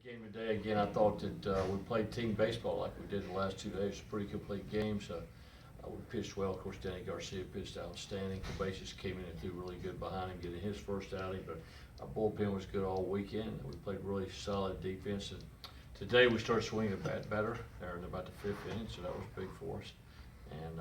Game today, again, I thought that we played team baseball like we did the last 2 days. Pretty complete games. We pitched well. Of course, Danny Garcia pitched outstanding. Cabezas came in and threw really good behind him, getting his first outing. But our bullpen was good all weekend. We played really solid defense. And today we started swinging the bat better. They're in about the 5th inning, so that was big for us. And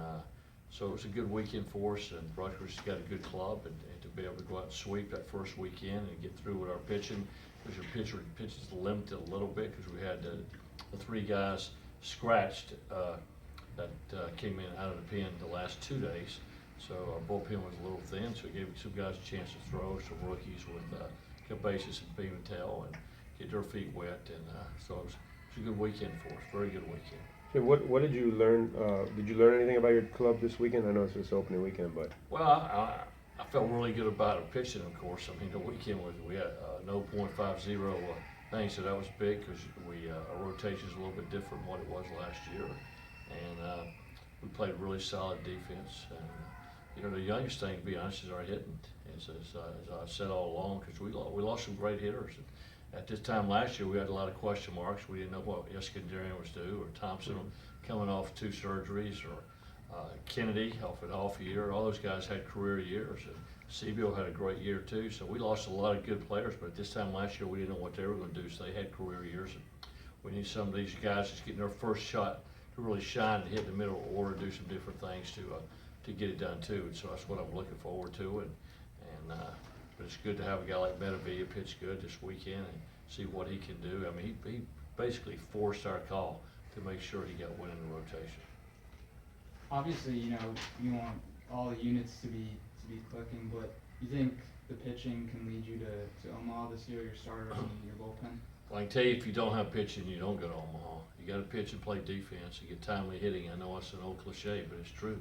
so it was a good weekend for us. And Rutgers has got a good club, and to be able to go out and sweep that first weekend and get through with our pitching. Because your pitch is limited a little bit because we had the 3 guys scratched that came in out of the pen the last 2 days. So our bullpen was a little thin, so it gave some guys a chance to throw, some rookies with Cabezas and Pimentel, and get their feet wet. And so it was a good weekend for us, very good weekend. So what did you learn? Did you learn anything about your club this weekend? I know it's just opening weekend, but. Well, I felt really good about our pitching, of course. I mean, the weekend we had no .50 thing, so that was big because our rotation is a little bit different than what it was last year. And we played really solid defense. And, the youngest thing, to be honest, is our hitting. As I said all along, because we lost some great hitters. At this time last year, we had a lot of question marks. We didn't know what Eskandarian was due, or Thompson coming off 2 surgeries, or Kennedy off an off year. All those guys had career years. And Sebio had a great year too. So we lost a lot of good players, but at this time last year we didn't know what they were going to do. So they had career years. And we need some of these guys just getting their first shot to really shine and hit the middle order, do some different things to get it done too. And so that's what I'm looking forward to. But it's good to have a guy like Medavilla pitch good this weekend and see what he can do. I mean, he basically forced our call to make sure he got one in the rotation. Obviously, you want all the units to be clicking, but you think the pitching can lead you to Omaha this year, your starters and your bullpen? Well, I can tell you, if you don't have pitching, you don't go to Omaha. You got to pitch and play defense. You get timely hitting. I know it's an old cliche, but it's true.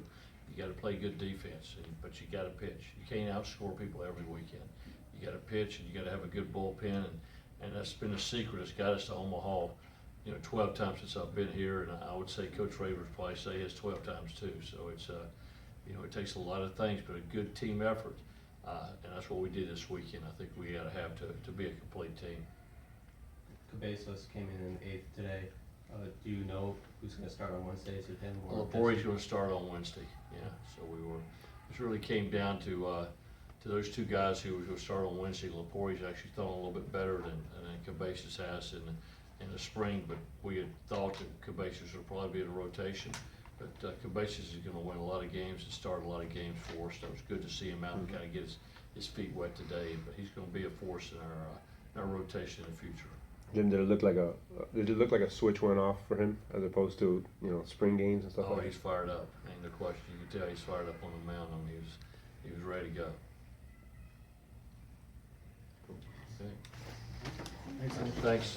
You got to play good defense, but you got to pitch. You can't outscore people every weekend. You got to pitch, and you got to have a good bullpen, and that's been a secret that's got us to Omaha. 12 times since I've been here, and I would say Coach Ray would probably say it's 12 times too. So it's, it takes a lot of things, but a good team effort, and that's what we did this weekend. I think we got to have to be a complete team. Cabezas came in 8th today. Do you know who's going to start on Wednesday? Is it him or? Lepori's going to start on Wednesday. Yeah. So this really came down to those 2 guys who were going to start on Wednesday. Lepori's actually thrown a little bit better than Cabezas has in the spring, but we had thought that Cabezas would probably be in a rotation. But Cabezas is going to win a lot of games and start a lot of games for us. So it was good to see him out and kind of get his feet wet today. But he's going to be a force in our rotation in the future. Jim, did it look like a switch went off for him as opposed to spring games and stuff like that? Oh, he's fired up. Ain't no question. You can tell he's fired up on the mound. I mean, he was ready to go. Okay. Thanks.